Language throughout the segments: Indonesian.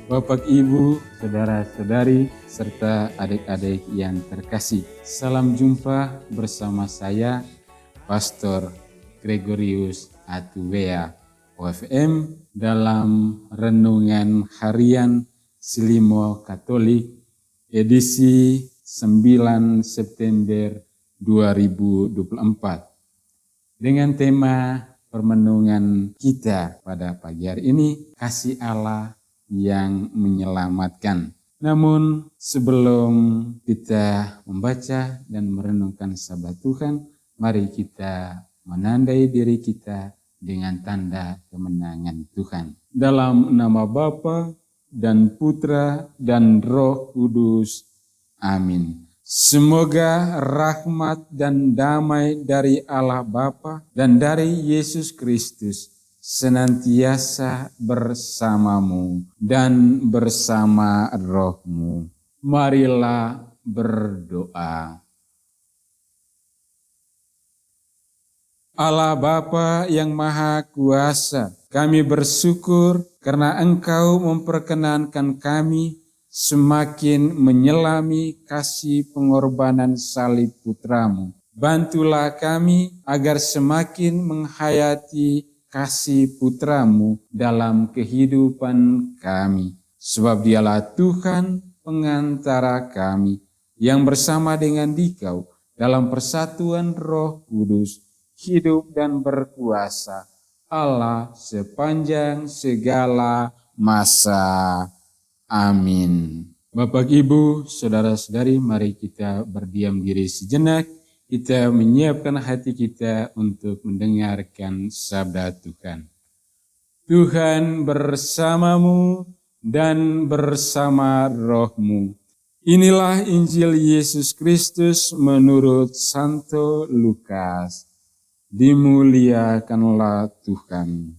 Bapak, Ibu, saudara-saudari, serta adik-adik yang terkasih. Salam jumpa bersama saya, Pastor Gregorius Atuwea, OFM, dalam Renungan Harian Selimo Katolik, edisi 9 September 2024. Dengan tema permenungan kita pada pagi hari ini, kasih Allah yang menyelamatkan. Namun sebelum kita membaca dan merenungkan sabda Tuhan, mari kita menandai diri kita dengan tanda kemenangan Tuhan. Dalam nama Bapa dan Putra dan Roh Kudus. Amin. Semoga rahmat dan damai dari Allah Bapa dan dari Yesus Kristus senantiasa bersamamu dan bersama rohmu. Marilah berdoa. Allah Bapa yang Maha Kuasa, kami bersyukur karena Engkau memperkenankan kami semakin menyelami kasih pengorbanan salib Putramu. Bantulah kami agar semakin menghayati kasih Putramu dalam kehidupan kami. Sebab Dialah Tuhan pengantara kami yang bersama dengan Dikau dalam persatuan Roh Kudus hidup dan berkuasa Allah sepanjang segala masa. Amin. Bapak, Ibu, saudara-saudari, mari kita berdiam diri sejenak. Kita menyiapkan hati kita untuk mendengarkan sabda Tuhan. Tuhan bersamamu dan bersama rohmu. Inilah Injil Yesus Kristus menurut Santo Lukas. Dimuliakanlah Tuhan.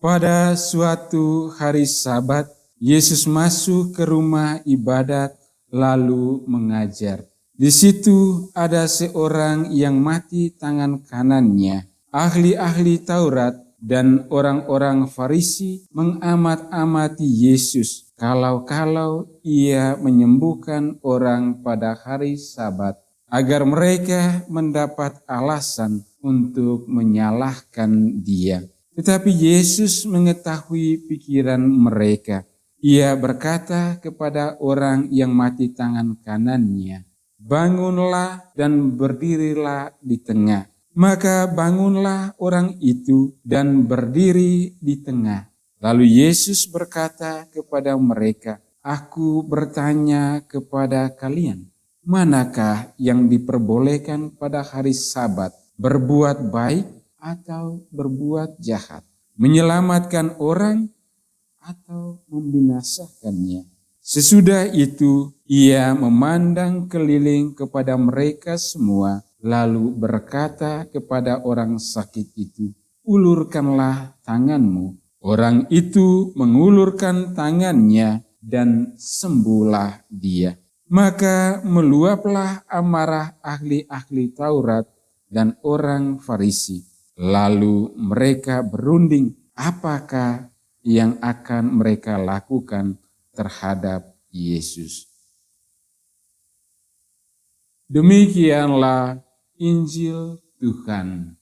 Pada suatu hari Sabat, Yesus masuk ke rumah ibadat lalu mengajar. Di situ ada seorang yang mati tangan kanannya. Ahli-ahli Taurat dan orang-orang Farisi mengamat-amati Yesus kalau-kalau ia menyembuhkan orang pada hari Sabat, agar mereka mendapat alasan untuk menyalahkan dia. Tetapi Yesus mengetahui pikiran mereka. Ia berkata kepada orang yang mati tangan kanannya, "Bangunlah dan berdirilah di tengah." Maka bangunlah orang itu dan berdiri di tengah. Lalu Yesus berkata kepada mereka, "Aku bertanya kepada kalian, manakah yang diperbolehkan pada hari Sabat, berbuat baik atau berbuat jahat, menyelamatkan orang atau membinasakannya?" Sesudah itu ia memandang keliling kepada mereka semua, lalu berkata kepada orang sakit itu, "Ulurkanlah tanganmu." Orang itu mengulurkan tangannya dan sembuhlah dia. Maka meluaplah amarah ahli-ahli Taurat dan orang Farisi. Lalu mereka berunding apakah yang akan mereka lakukan terhadap Yesus. Demikianlah Injil Tuhan.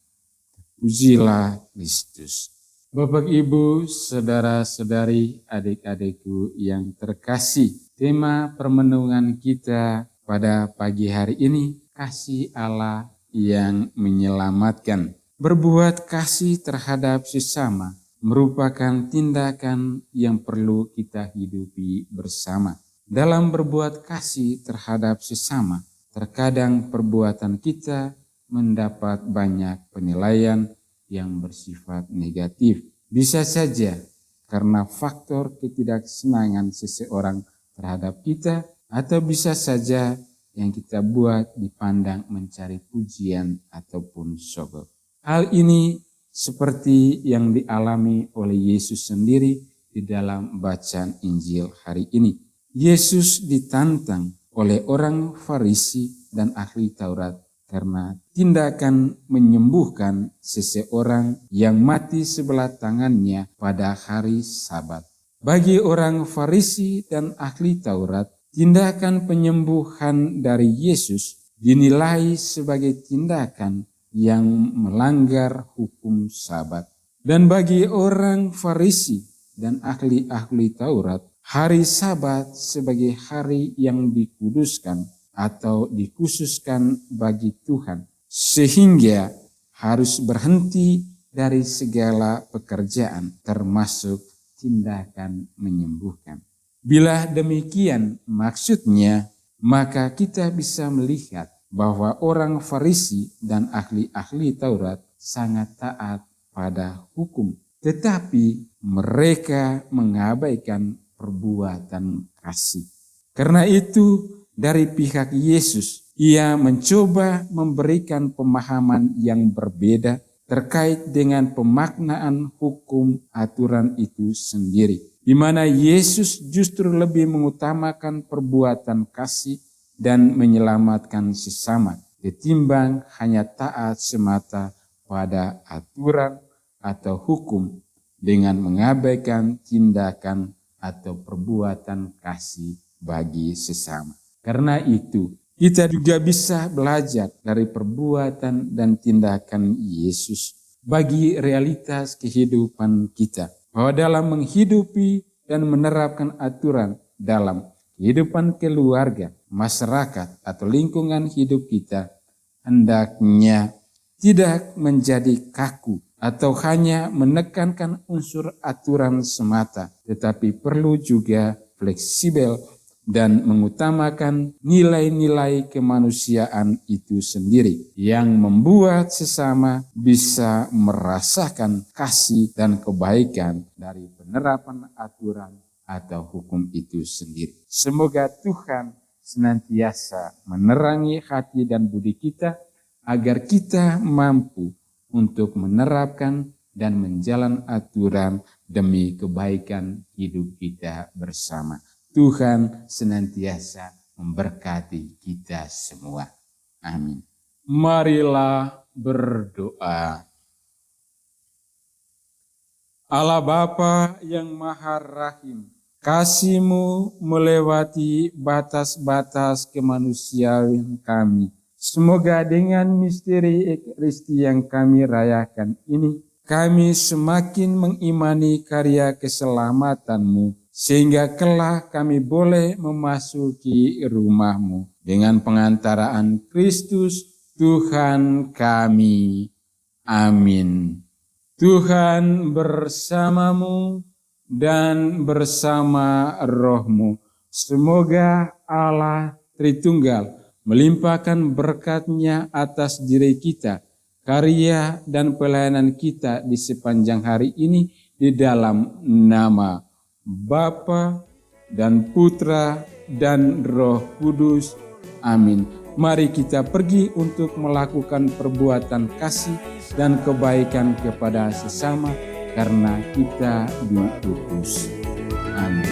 Pujilah Kristus. Bapak, Ibu, saudara-saudari, adik-adikku yang terkasih, tema permenungan kita pada pagi hari ini, kasih Allah yang menyelamatkan. Berbuat kasih terhadap sesama merupakan tindakan yang perlu kita hidupi bersama. Dalam berbuat kasih terhadap sesama, terkadang perbuatan kita mendapat banyak penilaian yang bersifat negatif. Bisa saja karena faktor ketidaksenangan seseorang terhadap kita, atau bisa saja yang kita buat dipandang mencari pujian ataupun syukur. Hal ini seperti yang dialami oleh Yesus sendiri di dalam bacaan Injil hari ini. Yesus ditantang oleh orang Farisi dan ahli Taurat karena tindakan menyembuhkan seseorang yang mati sebelah tangannya pada hari Sabat. Bagi orang Farisi dan ahli Taurat, tindakan penyembuhan dari Yesus dinilai sebagai tindakan yang melanggar hukum Sabat. Dan bagi orang Farisi dan ahli-ahli Taurat, hari Sabat sebagai hari yang dikuduskan atau dikhususkan bagi Tuhan, sehingga harus berhenti dari segala pekerjaan termasuk tindakan menyembuhkan. Bila demikian maksudnya, maka kita bisa melihat bahwa orang Farisi dan ahli-ahli Taurat sangat taat pada hukum, tetapi mereka mengabaikan perbuatan kasih. Karena itu, dari pihak Yesus, Ia mencoba memberikan pemahaman yang berbeda terkait dengan pemaknaan hukum aturan itu sendiri, di mana Yesus justru lebih mengutamakan perbuatan kasih dan menyelamatkan sesama, ketimbang hanya taat semata pada aturan atau hukum dengan mengabaikan tindakan atau perbuatan kasih bagi sesama. Karena itu, kita juga bisa belajar dari perbuatan dan tindakan Yesus bagi realitas kehidupan kita. Bahwa dalam menghidupi dan menerapkan aturan dalam kehidupan keluarga, masyarakat, atau lingkungan hidup kita, hendaknya tidak menjadi kaku atau hanya menekankan unsur aturan semata, tetapi perlu juga fleksibel dan mengutamakan nilai-nilai kemanusiaan itu sendiri yang membuat sesama bisa merasakan kasih dan kebaikan dari penerapan aturan atau hukum itu sendiri. Semoga Tuhan senantiasa menerangi hati dan budi kita agar kita mampu untuk menerapkan dan menjalankan aturan demi kebaikan hidup kita bersama. Tuhan senantiasa memberkati kita semua. Amin. Marilah berdoa. Allah Bapa yang Maha Rahim, kasih-Mu melewati batas-batas kemanusiaan kami. Semoga dengan misteri Ekaristi yang kami rayakan ini, kami semakin mengimani karya keselamatan-Mu, sehingga kelak kami boleh memasuki rumah-Mu dengan pengantaraan Kristus Tuhan kami. Amin. Tuhan bersamamu dan bersama roh-Mu. Semoga Allah Tritunggal melimpahkan berkat-Nya atas diri kita, karya dan pelayanan kita di sepanjang hari ini di dalam nama Bapa dan Putra dan Roh Kudus. Amin. Mari kita pergi untuk melakukan perbuatan kasih dan kebaikan kepada sesama karena kita diutus. Amin.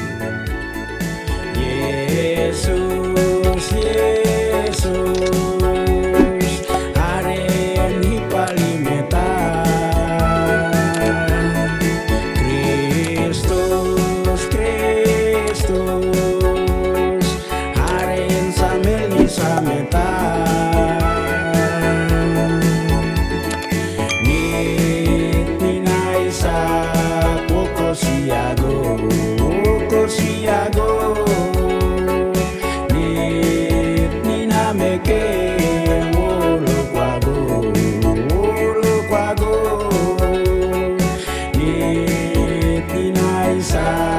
Yesus, Yesus. Inside.